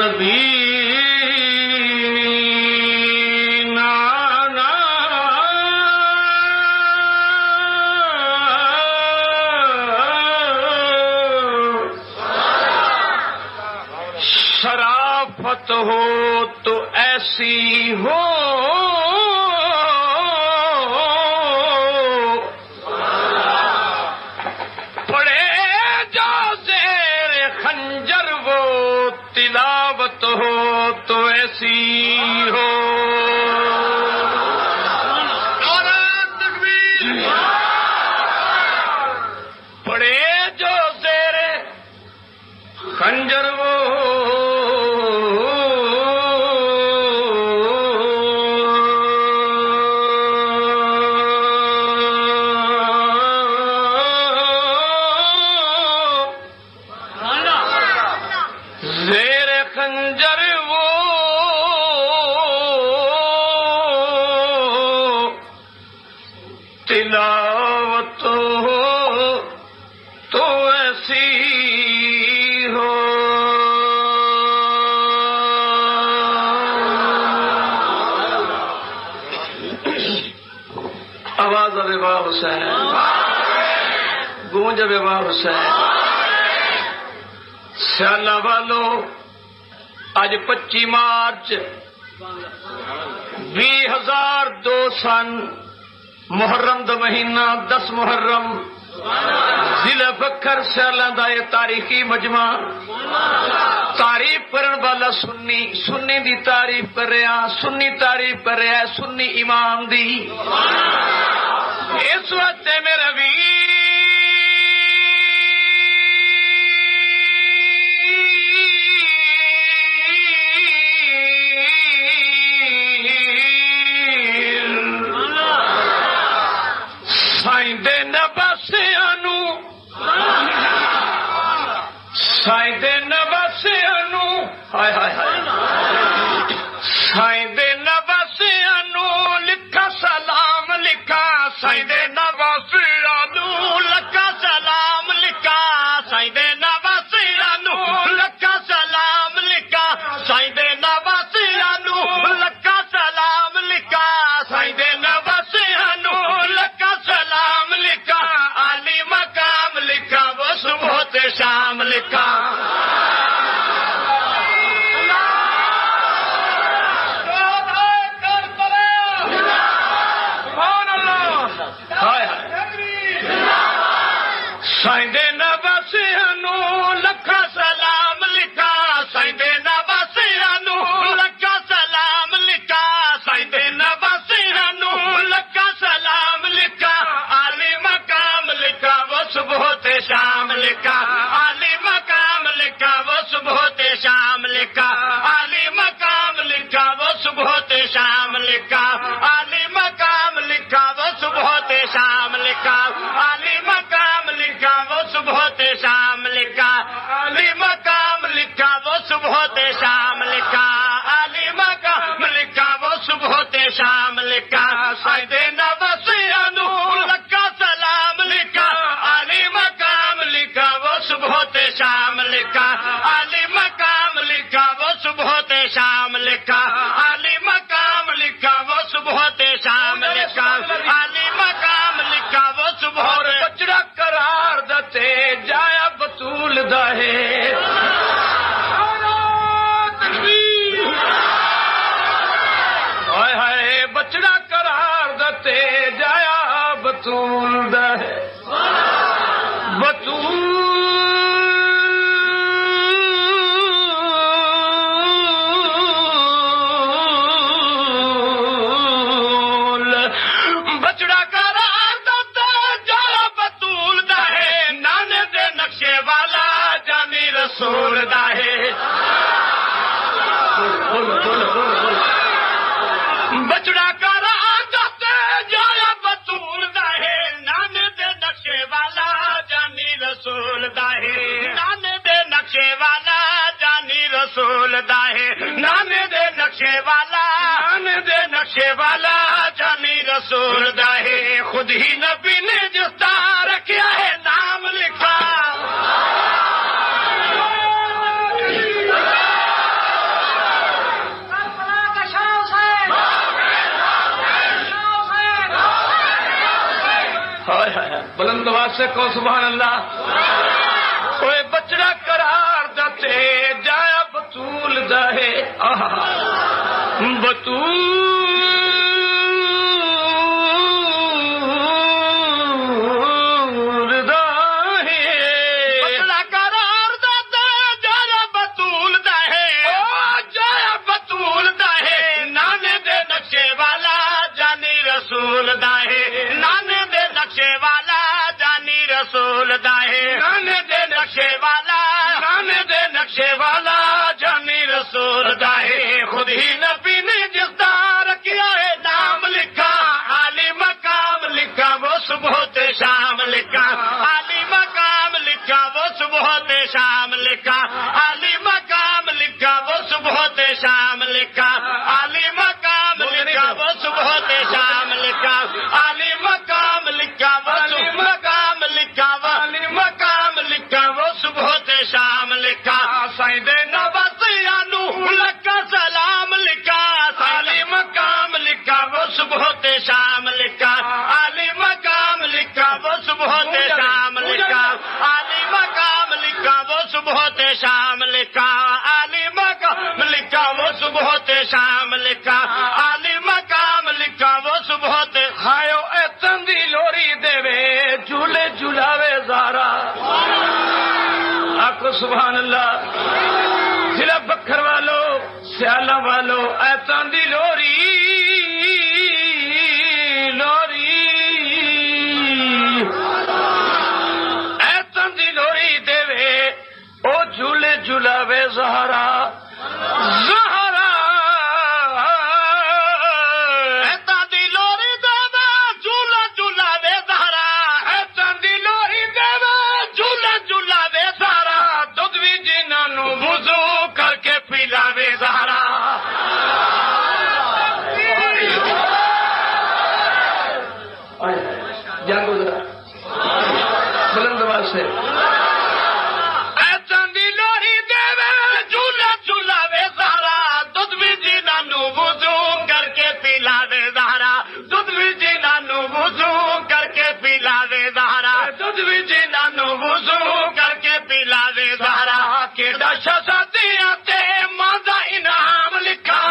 نبی شرافت ہو تو ایسی ہو پڑے جو زیر خنجر وہ تلاوت ہو تو ایسی ہو پڑے جو زیر خنجر وہ تلاوت ہو تو ایسی ہو آواز اب واہ حسین گونج اب واہ حسین سیالہ والو آج 25 مارچ 2002 سن محرم دا مہینہ 10 محرم ضلع بکر سیالاں دا یہ تاریخی مجمع تعریف کرن والا سنی دی تعریف کر رہا سنی تعریف کر رہا ہے سنی امام دی اس وقت میرا سائیں دے نواسیاں ہائے ہائے ہائے سائیں دے نواسیاں لکھا سلام لکھا سائیں دے نواسیاں لکھا سلام لکھا سائیں دے نواسیاں لکھا سلام لکھا سائیں دے نواسیاں لکھا سلام لکھا سائیں دے نواسیاں لکھا سلام لکھا علی مقام لکھا وہ صبح تے شام لکھا سائیں دے نواسیاں لکھا سلام لکھا سائیں دے نواسیاں لکھا سلام لکھا سائیں دے نواسیاں لکھا سلام لکھا علی مقام لکھا وہ صبح تے شام لکھا علی مقام لکھا وہ صبح تے شام لکھا علی مقام لکھا وہ صبح تے شام لکھا علی مقام لکھا وہ صبح تے شام لکھا علی مقام لکھا وہ صبح تے شام لکھا علی مقام لکھا وہ صبح تے شام لکھا علی مقام لکھا وہ صبح تے شام لکھا سائیں دے نواسیاں لکھا سلام لکھا علی مقام لکھا وہ صبح تے شام لکھا علی مقام لکھا وہ صبح تے شام لکھا علی مقام لکھا وہ صبح تے شام لکھا علی مقام لکھا وہ صبح بچڑا قرار دتے جایا بطول دا ہے ہائے ہائے بچڑا قرار دتے جایا بطول دا ہے بطول بچڑا قرار دتے جایا بطول دا ہے نانے دے نقشے والا جانی رسول دا ہے بچڑا قرار دتے جایا بطول دا ہے نانے دے نقشے والا جانی رسول دا ہے نانے دے نقشے والا جانی رسول دا ہے نانے دے نقشے والا نانے دے نقشے والا جانی رسول دا ہے خود ہی نبی نے جستا رکھیا ہے نام لکھا بلند آواز سے کہو سبحان اللہ. اوے بچڑا قرار دتے جایا بطول دا ہے بطول دا ہے بچڑا قرار دتے جایا بطول دا ہے جایا بطول دا ہے نانے دے نقشے والا جانی رسول دا ہے نانے دے نقشے والا جانی رسول دا ہے نانے دے نقشے والا نانے دے نقشے والا جانی رسول دا ہے خود ہی نبی نے جس دا رکھیا ہے نام لکھا عالی مقام لکھا وہ صبح تے شام لکھا عالی مقام لکھا وہ صبح تے شام لکھا عالی مقام لکھا وہ صبح تے شام لکھا عالی مقام لکھا وہ صبح تے شام لکھا عالی مقام لکھا وہ مقام لکھا عالی مقام لکھا وہ صبح تے شام لکھا سائیں دے نوازیاں نو لکھا سلام لکھا عالی مقام لکھا وہ صبح تے شام لکھا عالی مقام لکھا وہ صبح تے شام لکھا عالی مقام لکھا وہ صبح تے شام لکھا عالی مقام لکھا وہ صبح تے شام لکھا عالی مقام لکھا وہ صبح تے ہایو اے تندی لوری دے وے جھولے جھلاوے زارا آکو سبحان اللہ. ضلع بکھر والو سیالہ والو اے تندی لوری لوری اے تندی لوری دے وے او جھولے جھلاوے زہرا زہرا اے تندی لوری دے وے جھولا جھلاوے زہرا اے تندی لوری دے وے جھولا جھلاوے زہرا دودھ وی جنہاں نو وضو کر کے پلاوے زہرا جانگو ذرا بلند آواز سے اے چاندی لوری دے وے جھولا جھلاوے زہرا دودھ وی جنہاں نو وضو کر کے پلاوے زہرا دودھ وی جنہاں نو وضو کر کے پلاوے زہرا دودھ وی جنہاں نو وضو کر کے پلاوے زہرا کیڑا شہزادیاں تے ماں دا انعام لکھا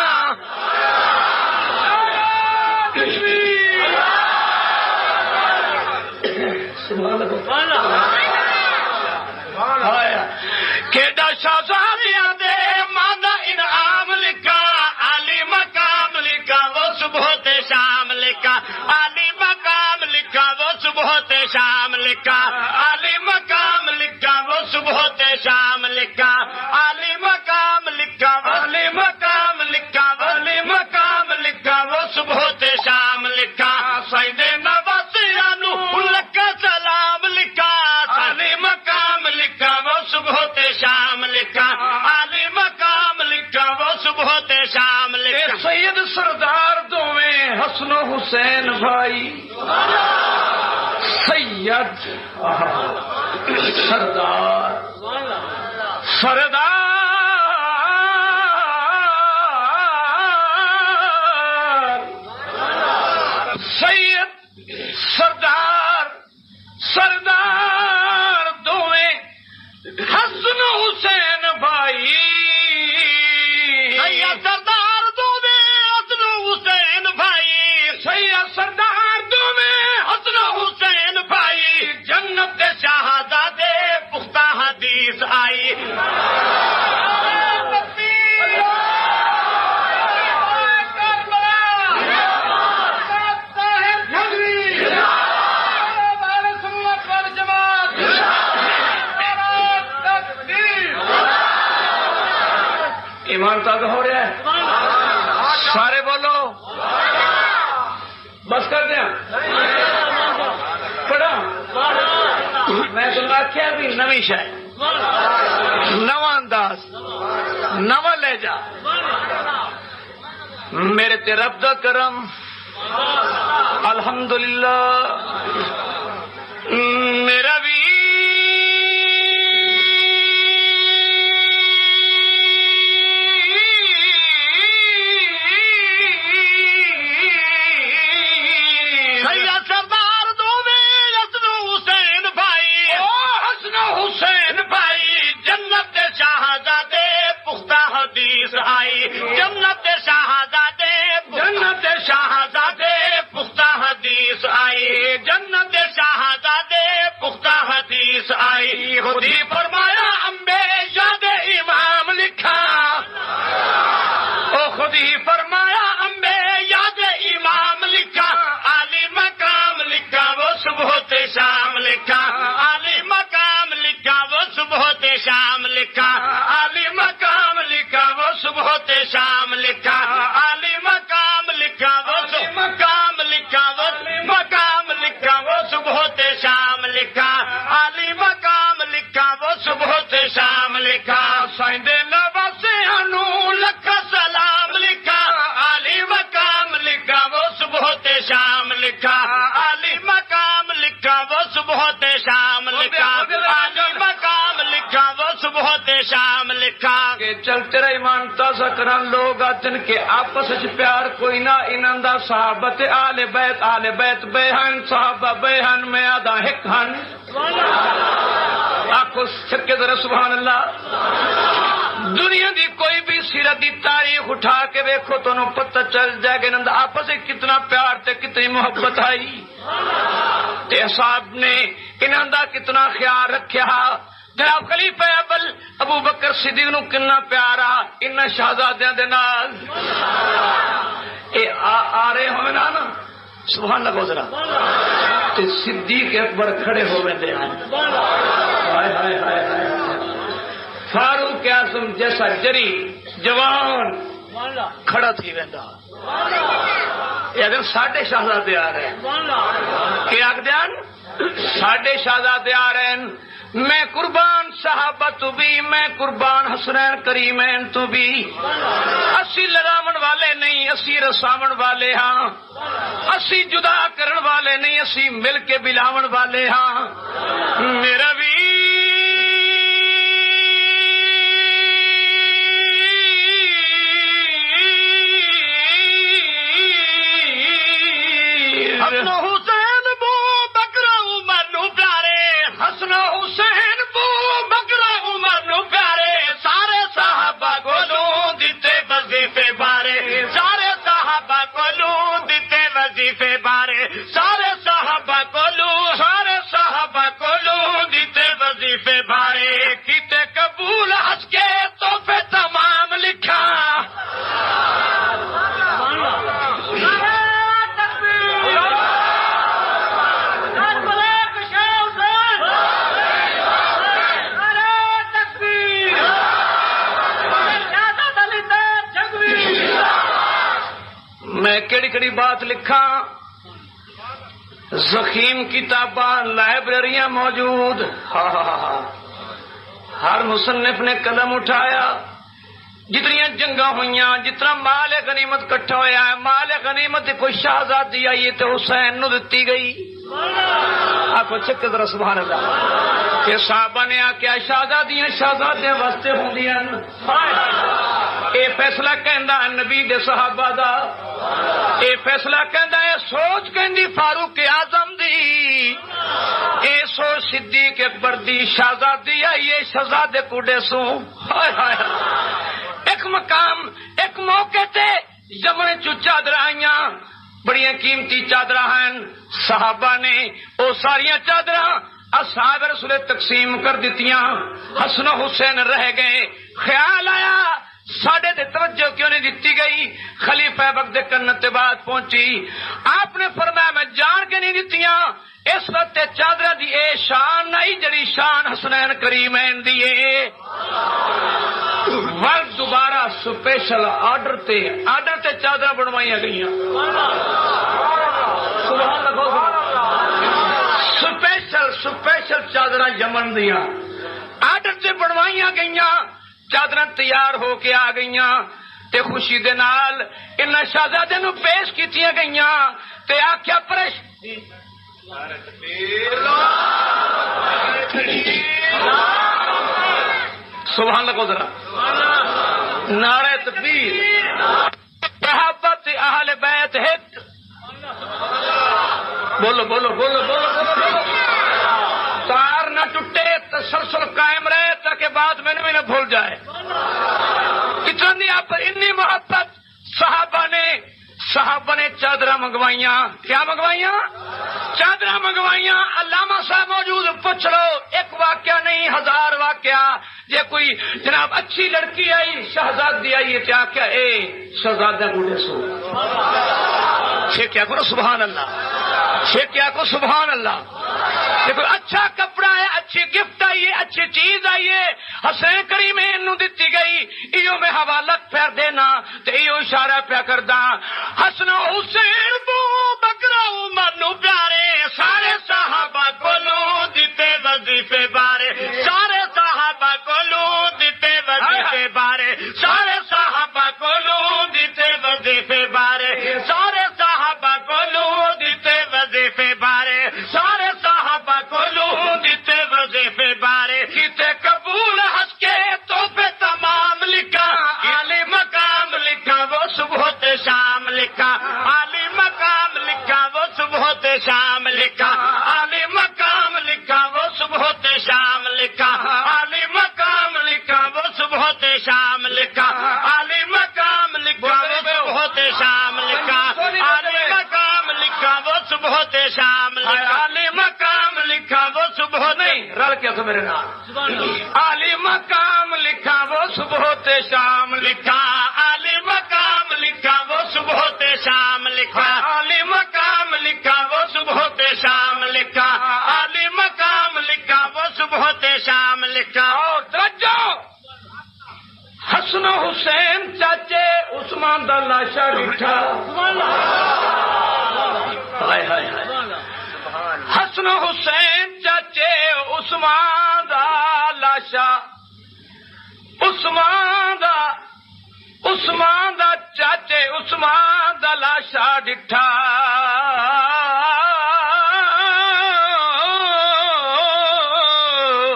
کیڑا شہزادیاں دے ماں دا انعام لکھا عالی مقام لکھا وہ صبح تے شام لکھا عالی مقام لکھا وہ صبح تے شام لکھا عالی مقام لکھا وہ صبح تے شام لکھا عالی مقام لکھا عالی مقام لکھا عالی مقام لکھا وہ صبح تے شام لکھا سائیں دے نوازیاں نو لکھا سلام لکھا عالی مقام لکھا وہ صبح تے شام لکھا عالی مقام لکھا وہ صبح تے شام لکھا سید سردار دوویں حسن و حسین بھائی سید سردار سردار سید سردار سردار دوویں حسن و حسین بھائی سید سردار دوویں حسن و حسین بھائی سید سردار دوویں حسن و حسین بھائی جنت شہزادے پختہ حدیث آئی ایمان تازہ ہو رہا ہے سارے بولو بس کر دیا پڑھا میں تمہیں آخیا بھی نویں شاید نواں انداز نواں لہجہ میرے تے رب دا کرم الحمدللہ میرا بھی سردار دو میں شاہزادے پختہ حدیث آئی، جنت شاہزادے پختہ حدیث آئی، خود ہی فرمایا امبے یاد امام لکھا، او خود ہی فرمایا امبے یاد امام لکھا، عالی مقام لکھا وہ صبح تے شام لکھا، عالی مقام لکھا وہ صبح تے شام لکھا، عالی مقام لکھا وہ صبح تے شام لکھا، عالی مقام لکھا وہ مقام لکھا وہ مقام لکھا وہ صبح تے شام لکھا، عالی مقام لکھا وہ صبح تے شام لکھا، سائندے نواسیاں نو لکھا سلام لکھا، عالی مقام لکھا وہ صبح تے شام لکھا، عالی مقام لکھا وہ صبح تے شام لکھا، عالی مقام لکھا وہ صبح تے شام لکھا۔ کہ چل تیرا ایمان تازہ کرن لوگ آتن کے آپس وچ پیار کوئی نہ انہاں دا صحابت آل بیت بہن صحابہ بہن میں آدھا ہک ہن، آکھو سکے ذرا سبحان اللہ۔ دنیا دی کوئی بھی سیرت دی تاریخ اٹھا کے دیکھو تو انہوں پتہ چل جائے گا انہاں دا آپس میں کتنا پیار تے کتنی محبت آئی، تے صاحب نے انہاں دا کتنا خیال رکھیا، جناب خلیفہ اول ابو بکر صدیق نو کنا پیارا ان شہزادیاں دے نال، اے آ رہے ہوئے نا سبحان اللہ ذرا تے صدیق اکبر کھڑے ہوئے دے ہیں، ہائے ہائے ہائے ہائے، فاروق اعظم جیسا جری جوان کھڑا تھی ویندا، یہ اگر ساڈے شہزادے آ رہے ہیں کہ آکدیاں ساڈے شہزادے آ رہے ہیں، میں قربان صحابہ تو بھی، میں قربان حسنین کریمین تو بھی، اسی لڑاون والے نہیں اسی رساون والے ہاں، اسی جدا کرن والے نہیں اسی مل کے بلاون والے ہاں، میرا بھی حسین بو بکر عمر نو پیارے، حسن حسین بو بکر عمر نو پیارے، سارے صحابہ کولوں دتے وظیفے بارے، سارے صحابہ کولوں دتے وظیفے بارے، سارے صحابہ کولوں دتے وظیفے بارے، کیتے قبول ہنس کے تحفے تمام لکھا، میں کیڑی کیڑی بات لکھا، زخیم کتاباں لائبریریاں موجود، ہر مصنف نے قلم اٹھایا، جتنی جنگاں ہوئیاں، جتنا مال غنیمت کٹھا ہویا ہے، مال غنیمت کوئی شہزادی آئی تو حسین نو دتی گئی، آپ چک ذرا سبحان اللہ، کہ صحابہ نے آکیا شہزادیاں شہزادیاں واسطے ہوندیاں، اے فیصلہ کہندا نبی دے صحابہ دا، اے فیصلہ کہندا اے سوچ کہندی فاروق اعظم دی، اے سوچ صدیق اکبر دی، شہزادی آئی اے شہزادے کوڑے سوں، ہائے ہائے، ایک مقام ایک موقع تے یمن چو چادر آئیاں، بڑیاں قیمتی چادر ہیں، صحابہ نے او ساریاں چادراں اصحاب رسول تقسیم کر دیتیاں، حسن و حسین رہ گئے، خیال آیا ساڑھے تے توجہ کیوں نہیں دیتی گئی، خلیفہ وقت کنت بات پہنچی، آپ نے فرمایا میں جان کے نہیں دیتیاں، اس وقت چادرہ دی اے شان نہیں جڑی شان حسنین کریمین دیئے، وقت دوبارہ سپیشل آرڈر تے چادرہ بنوائیاں گئیاں، سبحان اللہ، سپیشل چادرہ یمن دیاں آرڈر تے بنوائیاں گئیاں، چادریں تیار ہو کے آ گئیاں تے خوشی دے نال ان شہزادے نو پیش کیتیاں گئیاں تے آکھیا پرش سبحان اللہ ذرا نعرہ تکبیر، صحابت اہل بیت ہک، بولو بولو بولو بولو بولو، تار نہ ٹوٹے تسلسل قائم رہے تاکہ بعد میں نہ بھول جائے، اتنی آپ اتنی محبت صحابہ نے صحابہ نے چادر منگوائیاں. کیا منگوائیاں؟ چادر منگوائیاں. علامہ صاحب موجود, پوچھ لو, ایک واقعہ نہیں 1000 واقعہ. یہ کوئی جناب اچھی لڑکی آئی, شہزادی آئی, کیا کیا اے شہزادہ بوڑھے سو کیا کرو سبحان اللہ, کیا کو سبحان اللہ. دیکھو اچھا کپڑا ہے, اچھی گفٹ آئی ہے, اچھی چیز آئی ہے, حسین کریم نو دتی گئی. ایو میں حوالہ پھیر دینا تے ایو اشارہ پیا کردا. حسن حسین بو بکرا مانو پیارے, سارے صحابہ کولوں دتے وظیفے بارے, سارے صحابہ کولوں دتے وظیفے بارے, سارے صحابہ کولوں دتے وظیفے بارے, سارے صحابہ کولوں دتے وظیفے بارے, سارے صحابہ کولوں دتے وظیفے بارے. کیتے قبول ہنس کے تو پہ تمام لکھا, عالی مقام لکھا وہ صبح تے شام لکھا, عالی مقام لکھا وہ صبح تے شام لکھا, عالی مقام لکھا وہ صبح تے شام لکھا, عالی مقام لکھا وہ صبح تے شام لکھا, عالی مقام لکھا وہ صبح تے شام لکھا, عالی مقام لکھا وہ صبح تے شام لکھا, عالی مقام لکھا وہ صبح نہیں رل کیا تو میرے نام, عالی مقام لکھا وہ صبح تے شام لکھا, عالی مقام لکھا وہ صبح تے شام لکھا, عالی مقام لکھا وہ صبح تے شام لکھا, عالی مقام لکھا وہ صبح تے شام لکھا. اور توجہ, حسن حسین چاچے عثمان دا لاشا ڈٹھا. ہائے ہائے ہائے, حسن حسین چاچے عثمان دا لاشا, عثمان دا چاچے عثمان دا لاشا ڈٹھا.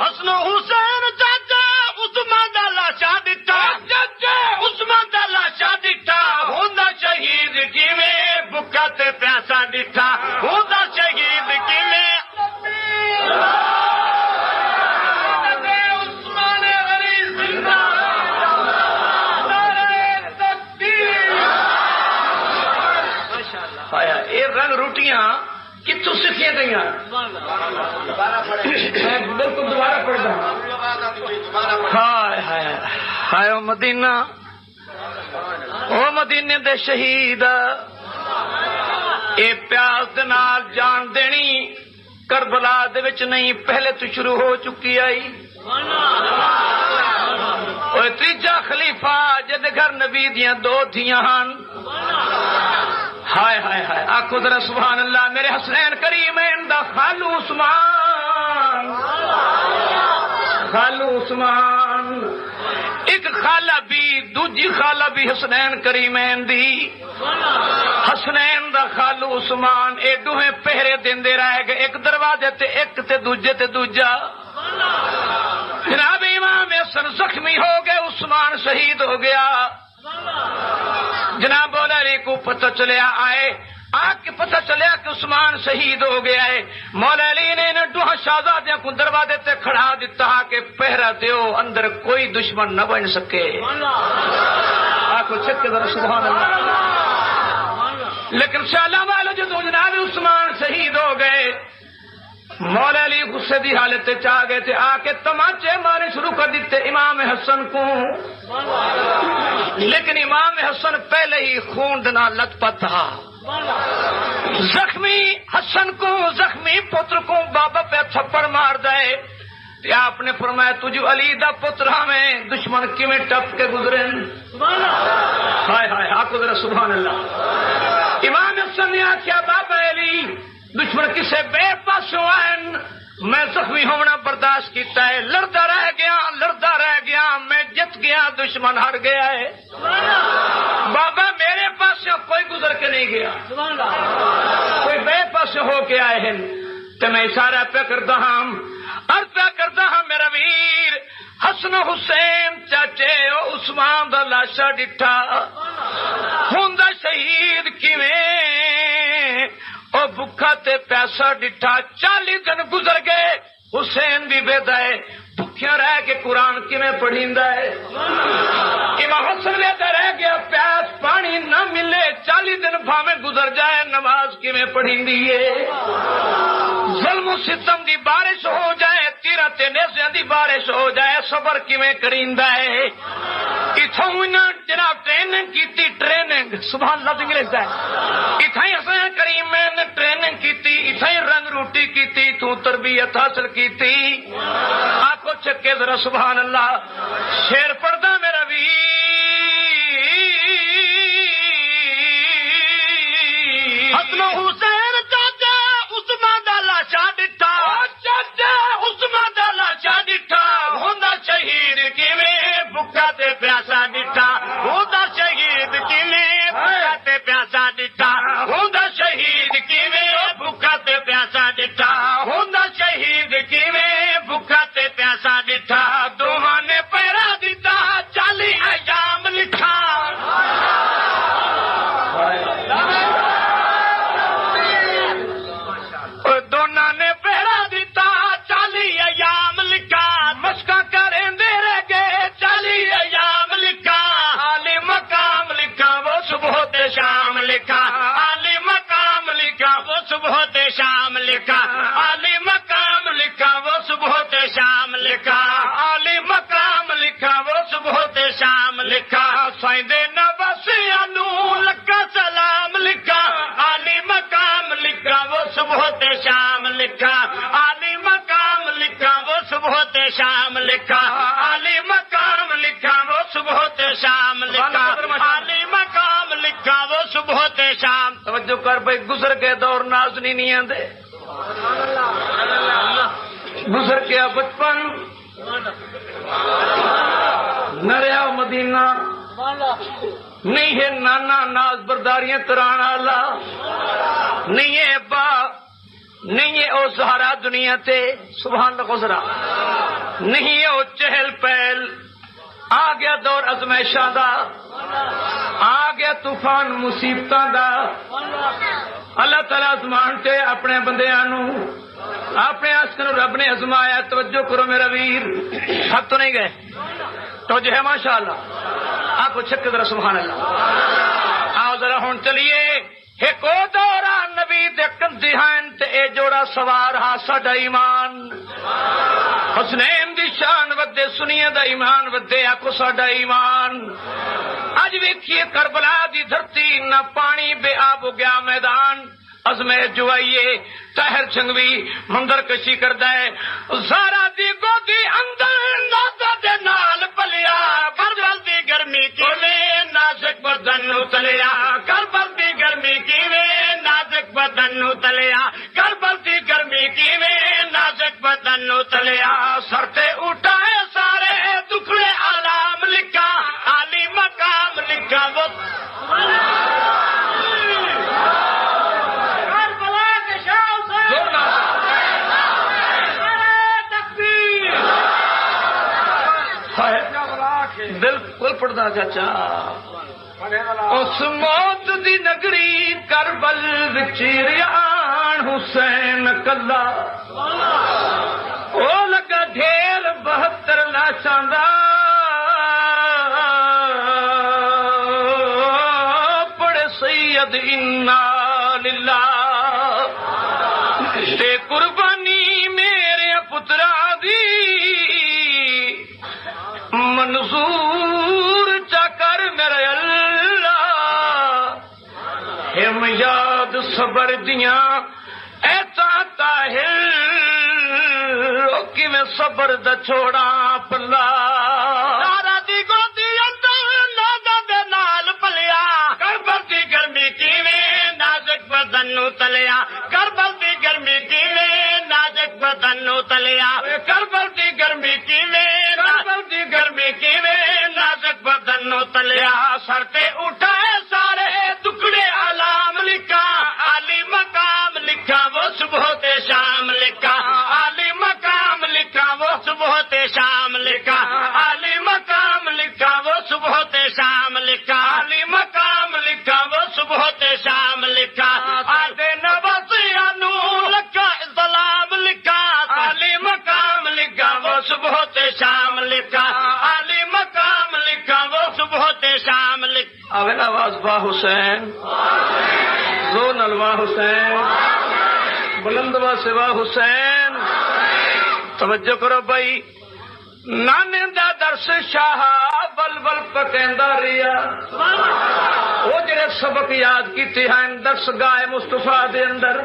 حسن حسین چاچے عثمان دا لاشا ڈٹھا, چاچے عثمان دا لاشا ڈٹھا. ہوندا شہید کیویں بھکا تے پیاسا ڈٹھا, ہوندا شہید کیویں رنگ روٹیاں کتوں سیکھیاں گئی, بالکل دوبارہ پڑھتا ہوں. ہائے ہائے ہائے او مدینہ, او مدینے دے شہید, اے پیاس دے نال جان دینی کربلا دے وچ نہیں, پہلے تو شروع ہو چکی آئی. اوے تیجا خلیفہ جدے گھر نبی دیاں 2 دھیاں ہن. ہائے ہائے ہائے, آخو ذرا سبحان اللہ. میرے حسنین کریمین دا خالو عثمان, خالو عثمان, ایک خالہ بھی دوجی خالہ بھی حسنین کریمین دی. حسنین دا خالو عثمان, اے دوہیں پہرے دیندے رہ گئے, ایک دروازے تے ایک تے دوجے تے دوجا. جناب امام حسن زخمی ہو گئے, عثمان شہید ہو گیا. جناب مولا علی کو پتہ چلیا, آئے آ کے پتہ چلیا کہ عثمان شہید ہو گیا ہے. مولا علی نے انہیں 2 شہزادیاں کو دروازے تے کھڑا دیتا کہ پہرا دیو, اندر کوئی دشمن نہ بن سکے. آخو چھت کے ذرا سبحان اللہ. لیکن شالا والو جدو جناب عثمان شہید ہو گئے, مولا علی غصے دی حالت چاہ گئے تھے, آ کے تماچے مارے شروع کر دیتے امام حسن کو. لیکن امام حسن پہلے ہی خون دنا لت پت تھا. زخمی حسن کو, زخمی پتر کو بابا پہ تھپڑ مار دے. آپ نے فرمایا تجھو علی دا پتر ہمیں دشمن کیویں ٹپ کے گزرے. ہائے ہائے, آکو ذرا سبحان اللہ. امام حسن نے آخیا بابا علی دشمن کسے بے پاسوں آئن, میں زخمی ہونا برداشت کیتا ہے, لڑتا رہ گیا, میں جت گیا, دشمن ہار گیا ہے. بابا میرے پاس کوئی گزر کے نہیں گیا, کوئی بے پاس ہو کے آئے ہیں, تو میں اشارہ پہ کرتا ہوں, عرض پہ کرتا ہوں میرا ویر حسن حسین چاچے عثمان دا لاشا ڈٹھا. ہوندا شہید کیویں او بھکھا تے پیسہ ڈٹھا. 40 دن گزر گئے, حسین بھی بیدا ہے, بھکھیا رہ کے قرآن کیویں پڑھیندا ہے. امام حسن بیدا رہ گیا, پیاس پانی پانی نہ ملے 40 دن بھاویں گزر جائے نماز کیویں پڑھی دیے ظلم و ستم دی بارش ہو جائے تیرا تے نیزیاں دی بارش ہو جائے صبر کیویں کریندا ہے اتھوں نہ جناب ٹریننگ کیتی ٹریننگ سبحان اللہ انگلش دا اتھائی حسین کریم نے ٹریننگ کیتی اتھائی رنگ روٹی کیتی تو تربیت حاصل کیتی آنکھوں چکے ذرا سبحان اللہ شیر پڑھدا میرا وی حسن حسین چاچا عثمان دا لاشا ڈٹھا چاچا عثمان دا لاشا ڈٹھا ہوندا شہید کیویں بھکا تے پیاسا ڈٹھا ہوندا شہید کیویں بھکا تے پیاسا ڈٹھا ہوندا شہید کیویں بھکا تے پیاسا ڈٹھا ہوندا شہید کیویں بھکا تے پیاسا ڈٹھا دوہاں نے پیرا دتا 40 ایام لکھا دونوں نے پہرا دیتا 40 ایام لکھا مشقاں کریندے رہ گئے 40 ایام لکھا عالی مقام لکھا وہ صبح تے شام لکھا عالی مقام لکھا وہ صبح تے شام لکھا عالی مقام لکھا وہ صبح تے شام لکھا عالی مقام لکھا وہ صبح تے شام لکھا سائندے نواسیاں نوں لکھا سلام لکھا عالی مقام لکھا وہ صبح تے شام لکھا عالی مقام لکھا وہ صبح تے شام لکھا عالی مقام لکھا وہ صبح تے شام لکھا عالی مقام لکھا وہ صبح تے شام توجہ کر بھائی گزر کے دور نازنی نہیں آندے گزر گیا بچپن نہ رہا مدینہ نہیں ہے نانا ناز برداریاں کران والا نہیں ہے ابا نہیں ہے او سہارا دنیا تے سبحان اللہ خسرا نہیں ہے او چہل پہل آ گیا دور ازمائشاں دا آ گیا طوفان مصیبتاں دا اللہ تعالی آسمان تے اپنے بندیاں نو اپنے عاشقاں نو رب نے آزمایا توجہ کرو میرا ویر حق تو نہیں گئے توجہ ہے ماشاءاللہ آپ کو چھک ذرا سبحان اللہ آؤ ذرا ہون چلیے ایک او دورا نبی دے کندھی ہن تے اے جوڑا سوار ہا ساڈا ایمان حسنین دی شان ودے سنیے دا ایمان ودے آکو ساڈا ایمان اج ویکھیے کربلا دی دھرتی نہ پانی بے آب ہو گیا میدان عزمے جوائیے طاہر چھنگوی مندر کشی کردا ہے زارا دی گودی اندر ناتا دے نال پلیا کربل دی گرمی کیویں نازک بدن نو تلیا کربل دی گرمی کیویں نازک بدن نو تلیا کربل دی گرمی کیویں نازک بدن نو تلیا سر تے اٹھائے سارے دکھڑے علام لکھا عالی مقام لکھا وہ بالکل پڑھتا چاچا اس موت دی نگری کربل وچ ریان حسین کلا او لگا ڈھیر 72 لاشاں دا پڑھے سید انا للہ تے قربانی میرے پترا دی منظور چا کر میرے اللہ ہم یاد صبر دیاں ایتا طاہر کہ میں صبر دا چھوڑا پلا سارا دی گودی اندر نازا دے نال پلیا کربل دی گرمی کیویں نازک بدن نو تلیا کربل دی گرمی کیویں نازک بدن نو تلیا کربل دی گرمی کیویں کربل دی گرمی کیویں نازک بدن نو تلیا سر تے اٹھائے سارے ٹکڑے علام لکھا عالی مقام لکھا وہ صبح تے شام لکھا عالی مقام لکھا وہ صبح تے شام لکھا عالی مقام لکھا وہ صبح تے شام لکھا عالی مقام لکھا وہ صبح تے شام لکھا آدھے نواسیاں نو لکھا سلام لکھا عالی مقام لکھا وہ صبح تے شام لکھا عالی مقام لکھا وہ صبح تے شام لکھا وا حسین زور نلوا حسین بلند وا سوا حسین توجہ کرو بھائی نانے دا درس شاہ بل بل پکیندا ریا وہ جڑے سبق یاد کیتے ہیں درس گاہ مصطفیٰ دے اندر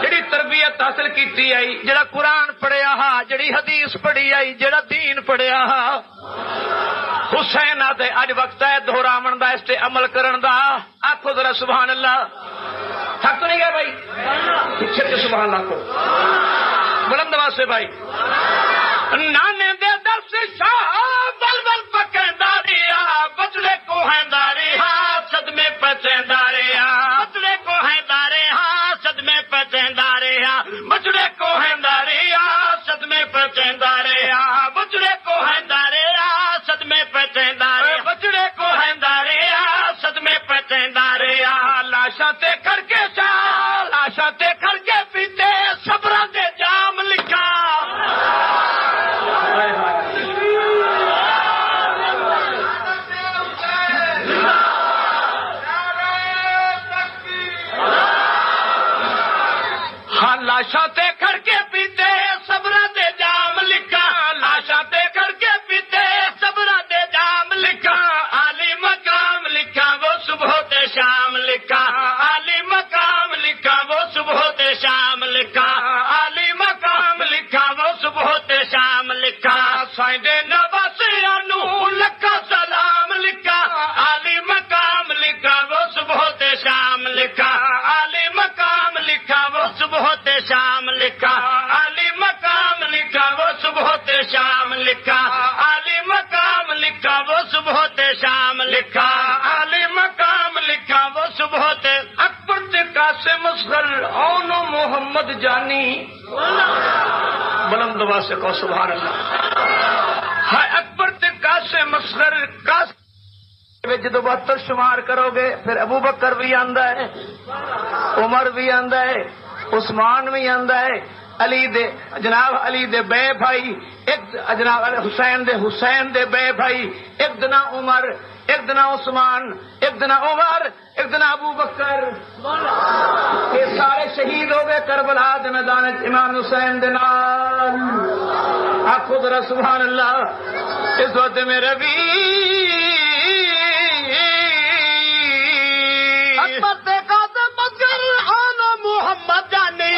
جڑی تربیت حاصل کیتی آئی جڑا قرآن پڑھیا ہا جڑی حدیث پڑھی آئی جڑا دین پڑھیا ہا حسین آدھے اج وقت ہے دہراون دا اس تے عمل کرن دا آکھو ذرا سبحان اللہ تھک تو نہیں گئے بھائی پیچھے سے سبحان اللہ کو بلند واسطے بھائی نانے دے درس شاہ بل بل پکیندا ریا بچڑے کو ہیندا ریا صدمے پچیندا ریا بچڑے کو ہیندا ریا صدمے پچیندا ریا بچڑے کو ہیندا ریا صدمے پچیندا ریا بچڑے کو ہیندا ریا صدمے پچیندا ریا بچڑے کو ہیندا ریا صدمے پچیندا ریا لاشاں تے کر کے چال لاشاں تے کر کے پیتے صبراں دے جام لکھا لاشاں تے کھڑ کے پیتے صبراں دے جام لکھا لاشاں تے کھڑ کے پیتے صبراں دے جام لکھا عالی مقام لکھا وہ صبح تے شام لکھا عالی مقام لکھا وہ صبح تے شام لکھا عالی مقام لکھا وہ صبح تے شام لکھا سائیں دے نواسیاں نو لکھا سلام لکھا عالی مقام لکھا وہ صبح تے شام لکھا عالی مقام لکھا وہ صبح تے شام لکھا عالی مقام لکھا وہ صبح تے شام لکھا عالی مقام لکھا وہ صبح تے شام لکھا عالی مقام لکھا وہ صبح تے اکبر تے قاسم اصغر اون محمد جانی بلند واسطے کو سبحان اللہ ہائے اکبر تے قاسم اصغر جدو 72 شمار کرو گے پھر ابو بکر بھی آندا ہے عمر بھی آندا ہے عثمان بھی آندا ہے علی دے جناب علی دے بے بھائی ایک جناب حسین دے بے بھائی ایک دنا عمر ایک دنا عثمان ایک دنا عمر ایک دنا ابو بکر یہ سارے شہید ہو گئے کربلا دے میدان امام حسین دے نال آخو ذرا سبحان اللہ اس وقت میرے بھی محمد جانی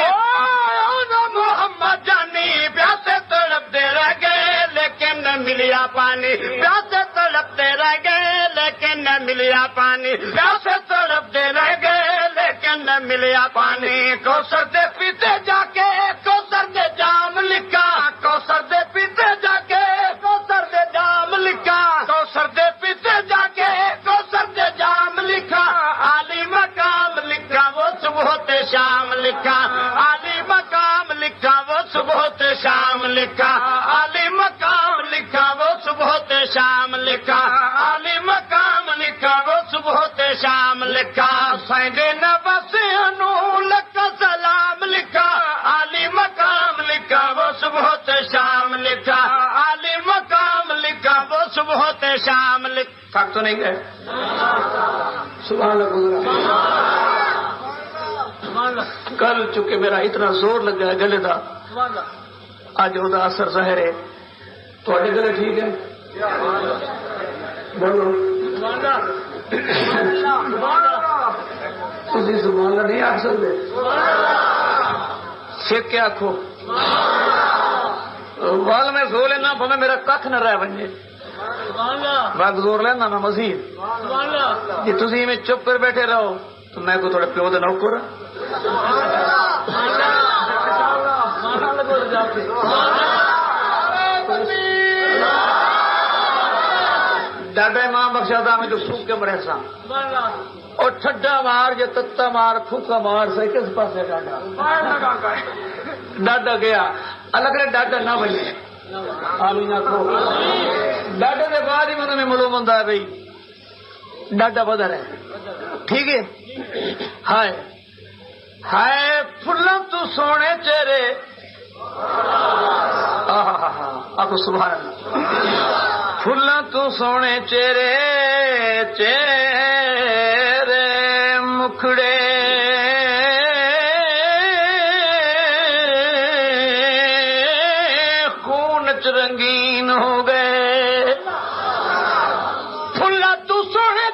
محمد جانی پیاسے تڑپتے رہ گئے لیکن نہ ملیا پانی پیاسے تڑپتے رہ گئے لیکن نہ ملیا پانی پیاسے تڑپتے رہ گئے لیکن نہ ملیا پانی کوثر دے پیتے جا کے کوثر دے جام لکھا کوثر دے پیتے جا کے کوثر دے جام لکھا کوثر دے پیتے جا کے کوثر دے جام لکھا عالی مقام لکھا وہ صبح تے شام لکھا عالی مقام لکھا وہ صبح تے شام لکھا عالی مقام لکھا وہ صبح تے شام لکھا عالی مقام لکھا وہ صبح تے شام لکھا سائیں دے نواسیاں نو لکھا سلام لکھا عالی مقام لکھا وہ صبح تے شام لکھا عالی مقام لکھا وہ صبح تے شام لکھا تھک تو نہیں گئے سبحان اللہ کل چونکہ میرا اتنا زور لگ گیا گلے دا اج وہ اثر ظاہر ہے تھوڑے گلے ٹھیک ہے بولو تھی سبحان اللہ نہیں آخ سکتے سیک کے آخو وال میں زور لینا پہ میرا کھ نہ رہ بنے میں زور لینا میں مزید جی تھی میں چپ کر بیٹھے رہو تو میں کو تھوڑے پیو دے نوکر ڈاڈا امام بخشا میں جو سوکھ کے مرے سا اور ٹھڈا مار یا تتا مار پھوکا مار سے کس پاس ہے ڈاڈا ڈاڈا گیا الگ ڈاڈا نہ بنے آمین آخو ڈاڈا کے بعد ہی میں معلوم ہوتا ہے بھائی ڈاڈا بدر ہے ٹھیک ہے ہائے ہائے پھلاں تو سونے چہرے آخو سبحان اللہ پھلاں تو سونے چہرے چہرے خون چ رنگین ہو گئے پھلا تو سونے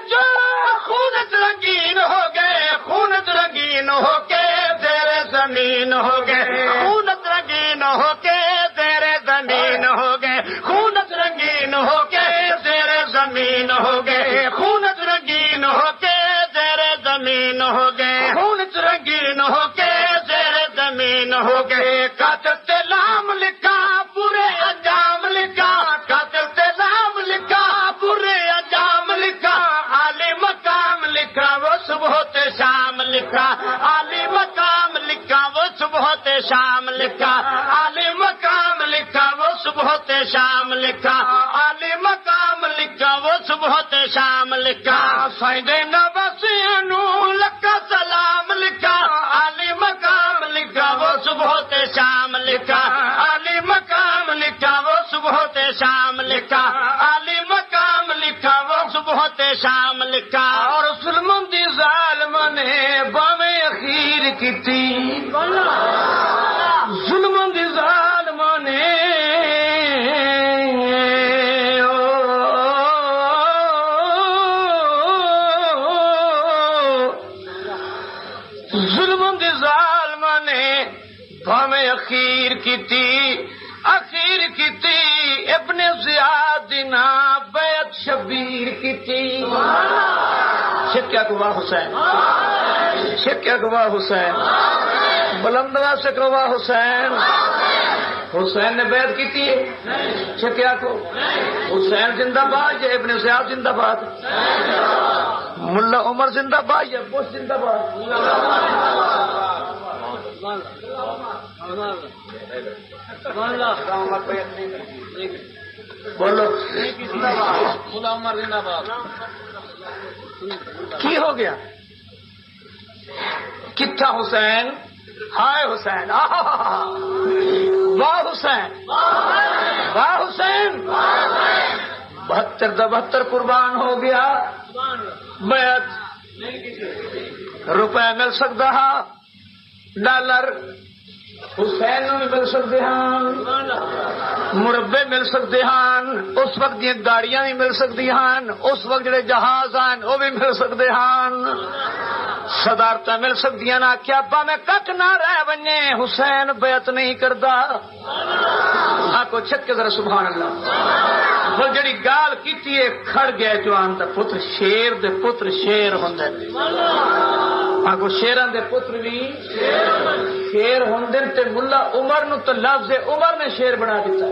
خون چ رنگین ہو گئے خون چ رنگین ہو کے تیرے زمین ہو گئے خون چ رنگین ہو کے تیرے زمین ہو گئے خون چ رنگین ہو کے تیرے زمین ہو گئے خون چ رنگین ہو کے تیرے زمین ہو گئے خون چ رنگین ہو کے تیرے زمین ہو گئے قاتل تے نام لکھا برے انجام لکھا قاتل تے نام لکھا برے انجام لکھا عالی مقام لکھا وہ صبح تے شام لکھا عالی مقام لکھا وہ صبح تے شام لکھا عالی مقام لکھا وہ صبح تے شام لکھا عالی مقام لکھا وہ صبح تے شام لکھا سائیں نواسیاں نو لکھا سلام لکھا عالی مقام لکھا وہ صبح تے شام لکھا عالی مقام لکھا وہ صبح تے شام لکھا عالی مقام لکھا وہ صبح تے شام لکھا اور ظلم دی ظالم نے باویں اخیر کیتی ظلم دی ظالم نے ظلم دی ظالم نے باویں اخیر کیتی ابن زیاد دینا بیعت شبیر کیتی شکیا گواہ حسین شکیا گواہ حسین بلندوا سے گواہ حسین حسین نے بیعت کیتی ہے شکیا کو حسین زندہ باد یا ابن زیاد زندہ باد ملا عمر زندہ باد یا بش زندہ باد بولو کی ہو گیا کتھا حسین ہائے حسین واہ حسین واہ حسین 72 قربان ہو گیا بیعت روپے مل سکتا ڈالر حسین نو بھی مل سکتے ہیں مربے مل سکتے ہیں اس وقت دی گاڑیاں بھی مل سکتی ہیں اس وقت جڑے جہاز ہیں وہ بھی مل سکتے ہیں صدارت مل سکتی ہیں کیا ابا میں کٹ نہ رہ بنے حسین بیعت نہیں کرتا کو چھک کے ذرا سبحان اللہ وہ جڑی گال کیتی ہے کھڑ گئے جوان دا پتر شیر دے پتر شیر ہوندے کو شیراں دے پتر بھی شیر ہوندے تے ملا عمر نو تو لفظ عمر نے شیر بنا دیتا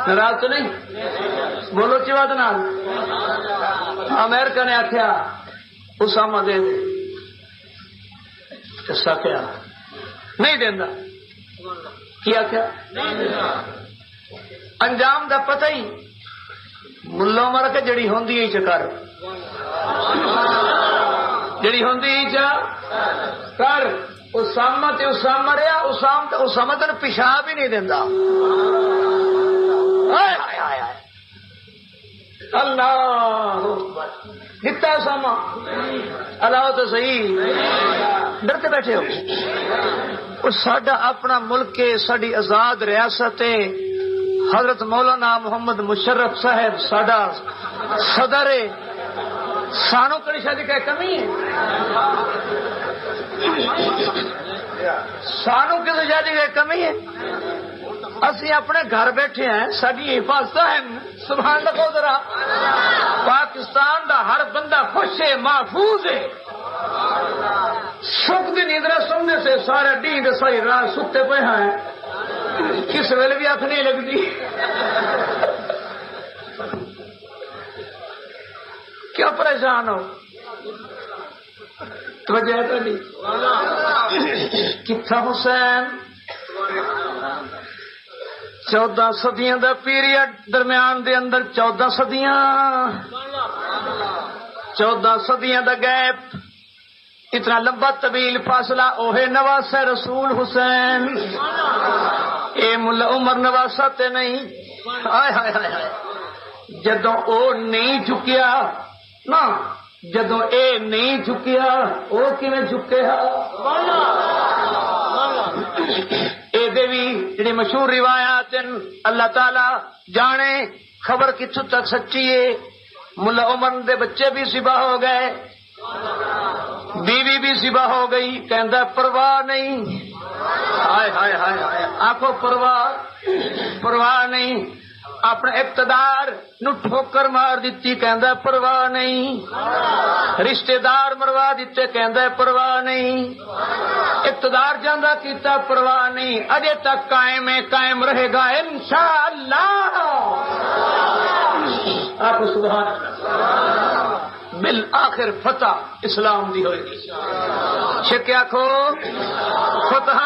ناراض تو نہیں بولو چیواد نال امریکہ نے آخیا اسامہ دے دے قصہ کیا نہیں دینا کیا کیا انجام دا پتہ ہی ملا عمر کے جڑی ہوندی ہے چکر جڑی ہوندی چا کر اسامہ تے اسامہ رہا اسامہ تن پیشاب ہی نہیں دیندا اللہ دتا اسامہ اللہ تو صحیح ڈرتے بیٹھے ہو ساڈا اپنا ملک ہے ساری آزاد ریاست ہے حضرت مولانا محمد مشرف صاحب ساڈا صدر ہے سانو کڑی شادی کا کمی ہے سانو کسی شادی کا کمی ہے اسی اپنے گھر بیٹھے ہیں ساری حفاظت ہے سبحان اللہ ذرا پاکستان دا ہر بندہ خوش ہے محفوظ ہے سکھ دی نیندرا سننے سے سارے دین ساری رات ستے پے ہیں کس ویلے بھی اکھ نہیں لگتی کیوں پریشان ہو توجہ ہے تھی کتھا حسین 14 صدیاں دا پیریڈ درمیان دے اندر 14 صدیاں دا گیپ اتنا لمبا طویل فاصلہ اوہے نواسہ رسول حسین اے ملا عمر نواسہ تے نہیں ہائے ہائے ہائے جدوں او نہیں چکیا نا جدو اے نہیں جھکیا وہ کیویں جھکیا؟ اے دیوی جڑی مشہور روایات اللہ تعالی جانے خبر کتھوں تک سچی ہے. ملا عمر دے بچے بھی ذبح ہو گئے, بیوی بھی ذبح ہو گئی, کہندا پرواہ نہیں. ہائے ہائے ہائے ہائے, آنکھوں پرواہ نہیں. اپنے اقتدار نو ٹھوکر مار دیتی, کہندا پرواہ نہیں. رشتے دار مروا دیتے, کہندا پرواہ نہیں. اقتدار جاندہ کیتا, پرواہ نہیں. اجے تک قائم ہے, قائم رہے گا انشاءاللہ. آپ سبحان اللہ. بالآخر فتح اسلام دی ہوئے گی. چھکیا کھو فتح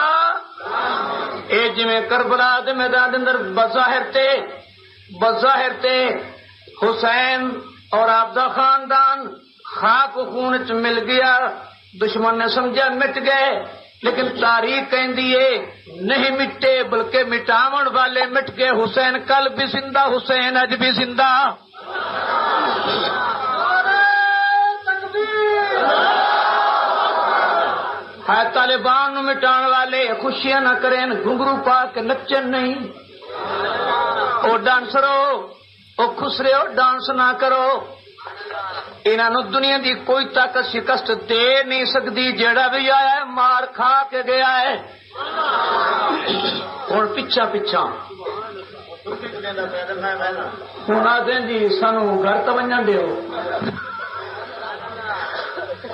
اے جویں کربلا دے میدان اندر بظاہر تے حسین اور آپ دا خاندان خاک و خون چ مل گیا. دشمن نے سمجھا مٹ گئے, لیکن تاریخ کہندی ہے نہیں مٹے بلکہ مٹاون والے مٹ گئے. حسین کل بھی زندہ, حسین اج بھی زندہ. ہے طالبان نو مٹان والے خوشیاں نہ کریں, گھنگرو پا کے نچن نہیں. او ڈانسرو او خسرے ڈانس نہ کرو. انہاں نو دنیا دی کوئی طاقت شکست دے نہیں سکتی. جیڑا بھی آیا ہے مار کھا کے گیا ہے. ہن پیچھا ہن آدھے جی سانو گھر تو ونجن دیو.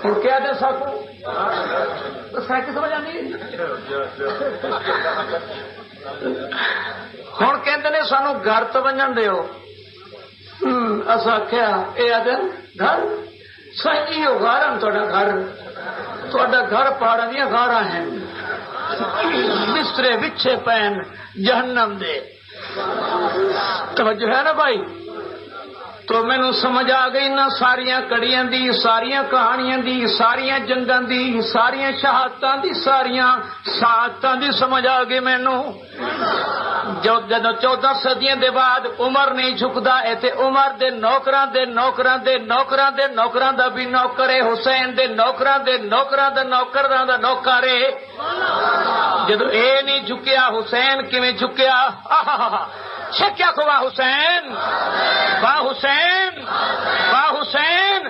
ہن کیا دے سکو سائیکل سمجھ آنی. ہوں کہ سانو گھر تو ونجن دیو. اصا آخیا یہ آدھے گھر سی ہو گھر گھر پہاڑ دیا گارا ہیں, بسترے بچھے پین جہنم دے. توجہ ہے نا بھائی. تو مینو سمجھ آ گئی نہ ساریاں کڑیاں دی, ساریاں کہانیاں دی, ساریاں جنگاں دی, ساریاں شہادتاں دی, ساریاں سعادتاں دی سمجھ آ گئی مینو. جدو 14 صدیاں دے بعد عمر نہیں جھکدا, اے تے عمر دے نوکراں دے نوکراں دے نوکراں دے نوکراں دا بھی نوکر ہے, حسین دے نوکراں دے نوکراں دا نوکراں دا نوکر ہے. جدو اے نہیں جھکیا حسین کیویں جھکیا؟ چھکیا کو واہ حسین, واہ حسین, واہ حسین.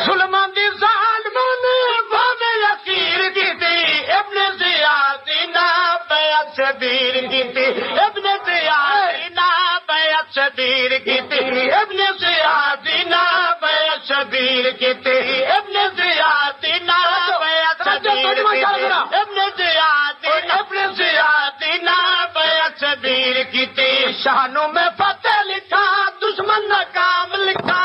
ظلمان دی ظالماں نے بھاوے یقیر کیتی, ابن زیاد نا بیعت شبیر کیتی, ابن زیاد نا بیعت شبیر کیتی, ابن زیاد نا بیعت شبیر کیتی, ابن زیاد نا بیعت شبیر کیتی, ابن زیاد نا بیعت شبیر کیتی. شانوں میں فتح لکھا, دشمن نہ کام لکھا.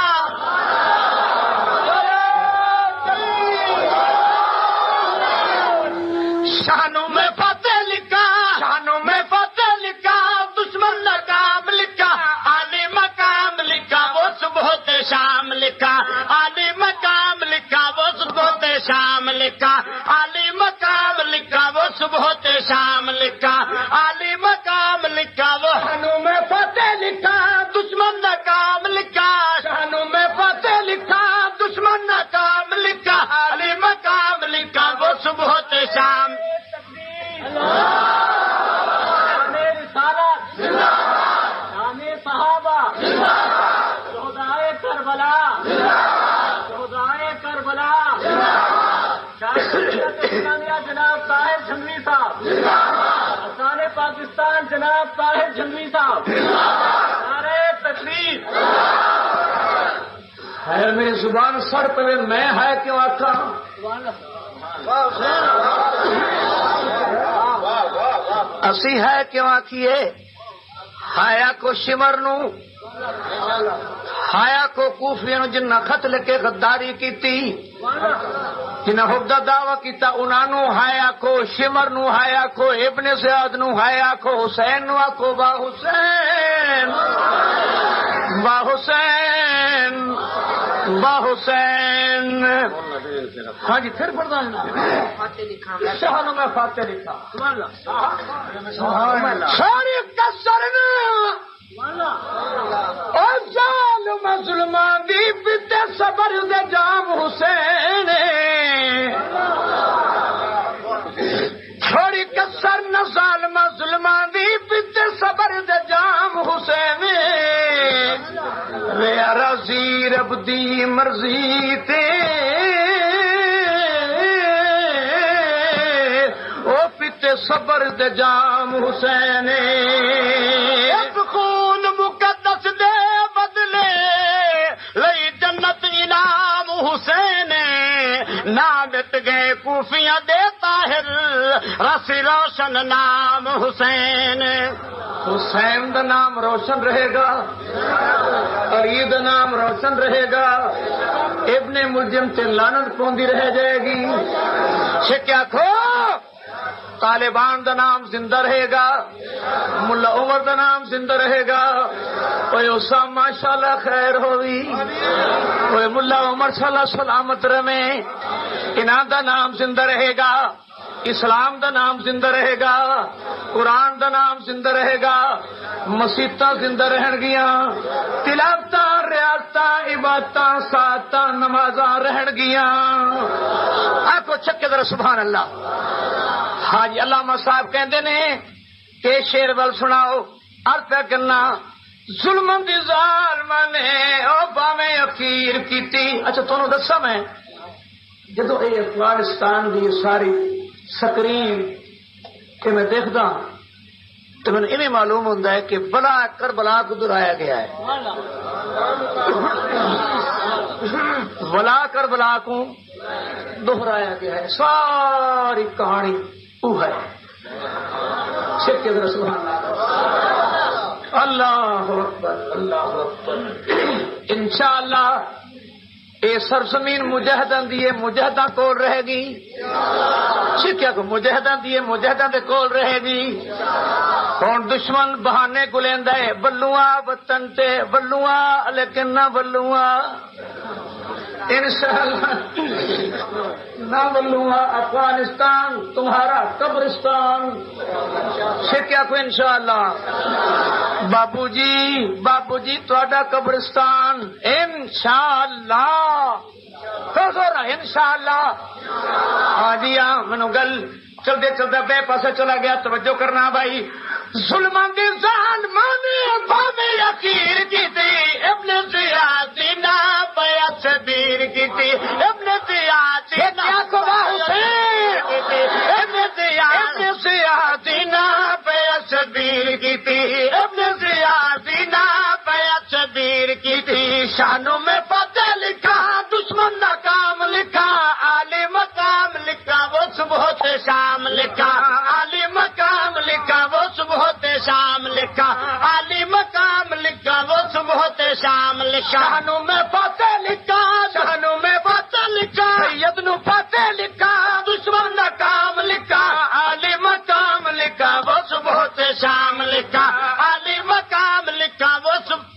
شانوں میں فتح لکھا, شانوں میں فتح لکھا, دشمن نہ کام لکھا. عالی مقام لکھا وہ صبح شام لکھا, عالی مقام لکھا وہ صبح شام لکھا, عالی مقام لکھا وہ صبح شام لکھا, عالی مقام لکھا وہ شانوں میں فتح لکھا, دشمن نہ کام لکھا. شانوں میں فتح لکھا, دشمن نہ کام لکھا, علی مقام لکھا وہ صبح شام. صحابہ شہدائے کربلا, شہدائے کربلا. جناب طاہر جھنگوی صاحب, افسانے پاکستان جناب طاہر جھنگوی صاحب. نعرہ تکبیر. ہے میری زبان سر پہ میں ہے کیوں آخا. اسی ہے کیوں آخیے. ہایا کو شمر نو, ہایا کو کوفیاں نو جنہ خط لکھے غداری کیتی, جنہ حب دا دعوی کیتا انہاں نو ہایا کو, شمر نو ہایا کو, ابن زیاد نو ہایا کو, حسین نو آکو با حسین, با حسین, با حسین. ہاں جی پھر پڑھنا ہے شہنوں میں فاتح لکھا. ساری کسرنا اور ظالم ظلمان دی صبر دے جام حسین چھوڑی کسر نہ ظالمہ ظلماں دی پیتے صبر دے جام حسین وے راضی رب دی مرضی تے او پیتے صبر دے جام حسین خون مقدس دے بدلے لئی جنت انعام حسین نہ مٹ گئے کوفیاں دے طاہر رسی روشن نام حسین حسین دا نام روشن رہے گا علی دا نام روشن رہے گا ابن ملجم تے لعنت پوندی رہ جائے گی شکیا کھو طالبان دا نام زندہ رہے گا ملا عمر دا نام زندہ رہے گا اوے اسا ماشاءاللہ خیر ہوئی اوے ملا عمر صلی اللہ سلامت رہے انہاں دا نام زندہ رہے گا اسلام دا نام زندہ رہے گا قرآن دا نام زندہ رہے گا مسیتاں زندہ رہن گیاں تلاوتاں ریاضتاں عبادتاں ساعتاں نمازاں رہن گیاں آکو چھکے در سبحان اللہ حاجی علامہ صاحب کہندے نے کہ شعر ول سناؤ عرض پہ کرنا ظلم دی ظالماں نے او باویں اخیر کیتی اچھا تانوں دساں میں جدو اے افغانستان دی ساری سکرین کہ میں دیکھدا تو میں انہیں معلوم ہوتا ہے کہ بلا کربلا کو دہرایا گیا ہے بلا کربلا کو دہرایا گیا ہے ساری کہانی وہ ہے اللہ اکبر اللہ اکبر انشاءاللہ اے سرزمین مجاہداں دی مجاہداں کول رہے گی سکھیا کو مجاہداں دی مجاہداں دے کول رہے گی ہن دشمن بہانے کو لیندا ہے بلواں وطن تے بلواں لیکن نہ بلواں انشاءاللہ نہ بلواں افغانستان تمہارا قبرستان سکھیا کو انشاءاللہ بابو جی تہاڈا قبرستان انشاءاللہ انشاءاللہ ہاں جی ہاں منو گل چلتے چلتے بے پاسے چلا گیا توجہ کرنا بھائی ظلماں دی ظالماں نے باویں اخیر کیتی ابن زیاد نہ بیعت صدیر کیتی ابن زیاد نہ حسین ابن زیاد نہ بیعت صدیر کیتی ابن زیاد نہ بیعت صدیر کیتی شانوں میں فتح لکھا دشمن ناکام لکھا عالی مقام لکھا وہ صبح سے شام لکھا عالی مقام لکھا وہ صبح سے شام لکھا عالی مقام لکھا وہ صبح سے شام لکھا شانوں میں فتح لکھا شانوں میں فتح لکھا سید نو فتح لکھا دشمن ناکام لکھا عالی مقام لکھا وہ صبح سے شام لکھا عالی مقام لکھا وہ صبح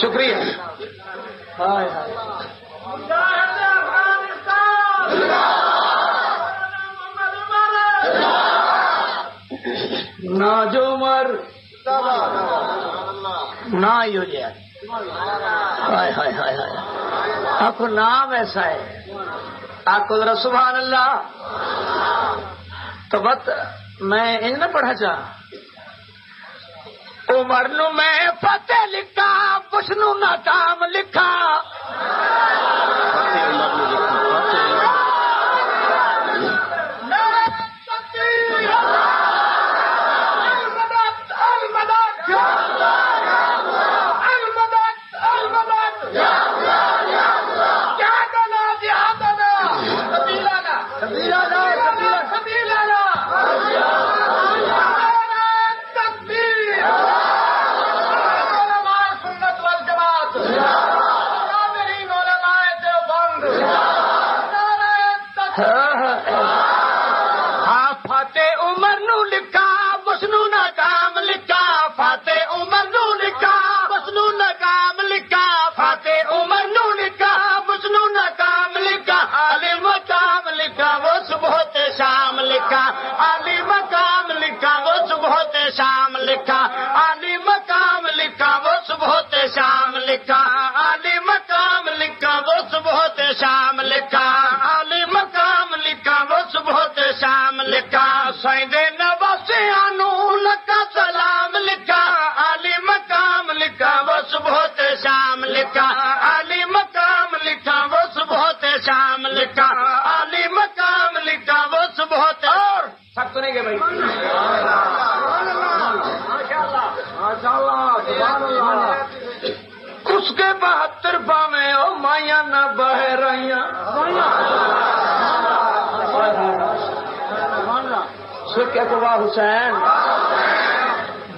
شکریہ نہ جو مر نہ ہو جائے آپ کو نام ایسا ہے آپ کو ذرا سبحان اللہ تو بت میں ان نہ پڑھا چاہ عمر نو میں فتح لکھا کچھ نو ناکام لکھا فاتح عمر نو لکھا بسنو ناکام لکھا فاتح عمر نو لکھا لکھا علی مقام لکھا وہ صبح تے شام لکھا علی مقام لکھا وہ صبح تے شام لکھا علی مقام لکھا وہ صبح تے شام لکھا علی مقام لکھا وہ صبح تے شام لکھا سائیں نواسیاں نو لکھا سلام لکھا علی مقام لکھا وہ صبح تے شام لکھا علی مقام لکھا وہ صبح تے شام لکھا علی مقام لکھا وہ صبح تے اور سب سنیں گے بھائی اس کے 72 باویں او مائیاں نہ بہ رہیاں سو کیا کہ واہ حسین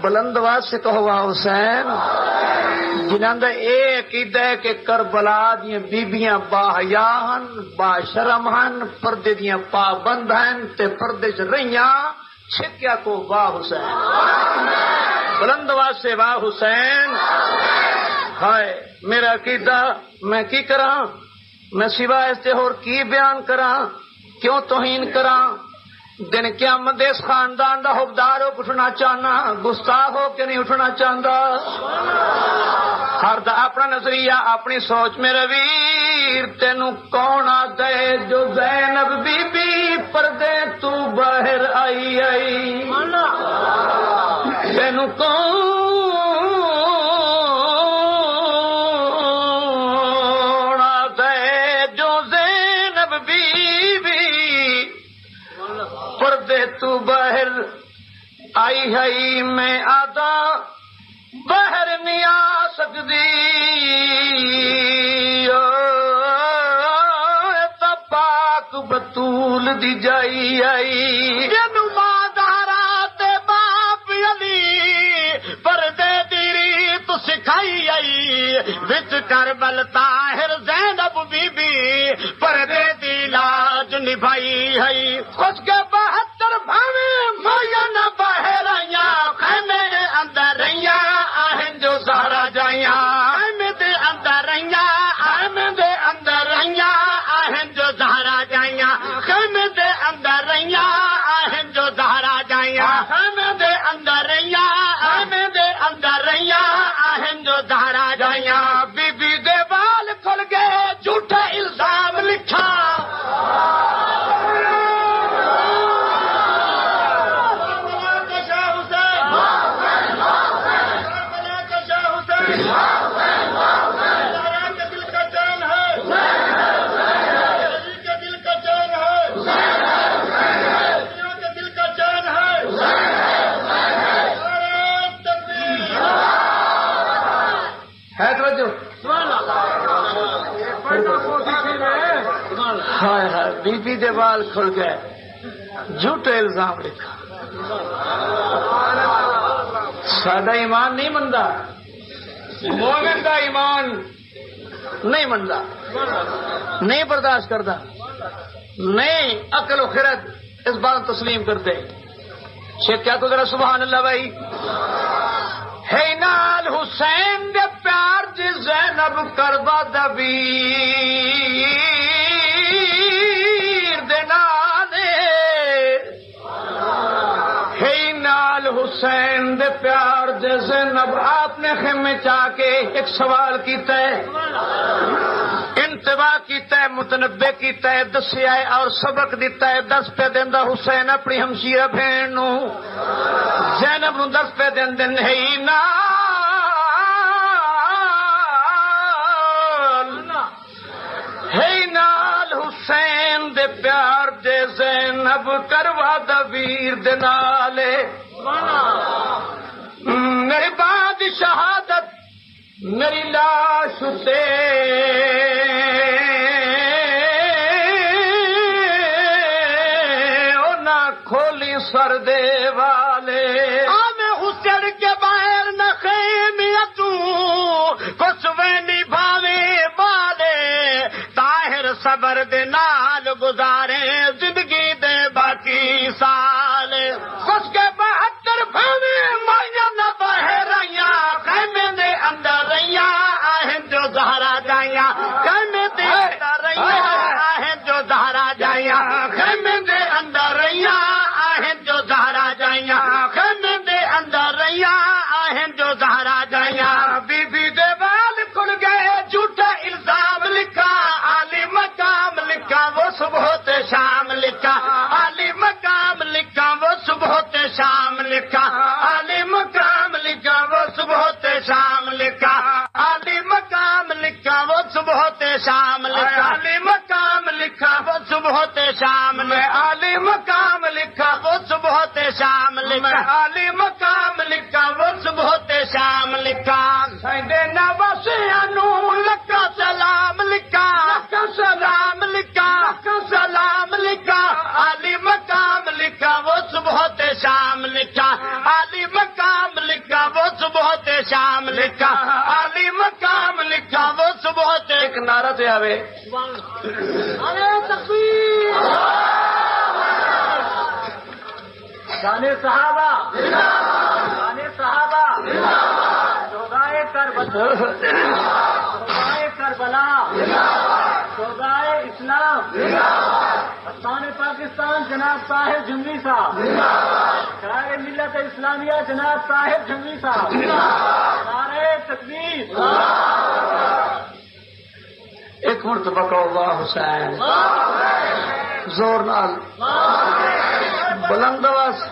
بلند آواز سے کہو واہ حسین جنہاں دا اے عقیدہ ہے کہ کربلا دیاں بیبیاں باحیا ہن با شرم ہن پردے دیاں پابند ہن تے پردے چ رہیاں چھکیا کو واہ حسین بلند آواز سے واہ حسین ہائے میرا عقیدہ میں کی کراں میں سوا اس تے اور کی بیان کراں کیوں توہین کراں دن قیامت دے اس خاندان دا حقدار ہو اٹھنا چاہنا گستاخ ہو کہ نہیں اٹھنا چاہتا ہر دا اپنا نظریہ اپنی سوچ میرا ویر تینوں کون آ دے جو زینب بی بی پردے تو باہر آئی آئی تینوں کون آ دے جو زینب بی بی پردے تو باہر آئی ہائی میں آدھا باہر نہیں آ سکتی پاک بطول دی جائی آئی جنو مادارا تے باپ علی پردے دی ریت سکھائی آئی وچ کربل طاہر زینب بی بی پردے دی لاج نبھائی آئی خوش کے 72 بھاویں مایا نہ باہر آئیاں خیمے اندر رہیاں آہن جو زہرا جائیاں خیمے دے اندر رہیاں خیمے دے اندر رہیاں آہن جو زہرا جائیاں خیمے دے اندر رہیاں آہن جو زہرا جائیاں خیمے دے اندر رہیاں خیمے دے اندر رہیاں آہن جو زہرا جائیاں بی بی دے بال کھل گئے جھوٹا الزام لکھا ہائے ہائے بی بی دے بال کھل گئے جھوٹے الزام لکھا سادہ ایمان نہیں مندا مومن دا ایمان نہیں مندا نہیں برداشت کرتا نہیں عقل و خرد اس بات تسلیم کرتے کیا تو ذرا سبحان اللہ بھائی ہے نال حسین دے پیار جی زینب کربا دبیر دے نالے ہے نال حسین دے پیار جی زینب آپ نے خیمے چاہ کے ایک سوال کیتا ہے انتباہ کیتا ہے متنبع کیتا ہے دسیا ہے اور سبق دیتا ہے 10 پہ دیندا حسین اپنی ہمشیرہ بہن نو زینب نو 10 پہ دین ہے نال حسین دے پیار دے زینب کروا دا ویر دے نالے میری بعد شہادت میری لاش تے او نہ کھولی سر دے والے آمیں حسین کے باہر نہ خیمیتوں کچھ وینی بھاوے بالے طاہر صبر دے نال گزارے زندگی دے باقی سال کچھ کے 72 بھاوے مائیاں نہ باہر آئیاں خیمے دے اندر رہیاں آہن جو زہرا جائیاں خیمے دے اندر رہیاں آہن جو زہرا جائیاں خیمے دے اندر رہیاں صبح تے شام لکھا علی مقام لکھا وہ صبح تے شام میں علی مقام لکھا وہ صبح تے شام لکھا علی مقام لکھا وہ صبح تے شام لکھا سیدے نواسیاں نو لکھا سلام لکھا لکھا سلام لکھا لکھا سلام لکھا علی مقام لکھا وہ صبح تے شام لکھا علی مقام لکھا وہ صبح تے شام لکھا علی مقام لکھا وہ صبح تے ایک نعرہ تے آوے تکبیر شان صحابہ شان صحابہ شہدائے کربلا شہدائے اسلام افسان پاکستان جناب طاہر جھنگوی صاحب شاعر ملت اسلامیہ جناب طاہر جھنگوی صاحب نعرہ تکبیر ایک مرتبہ کہو اللہ حسین زور نال بلند آواز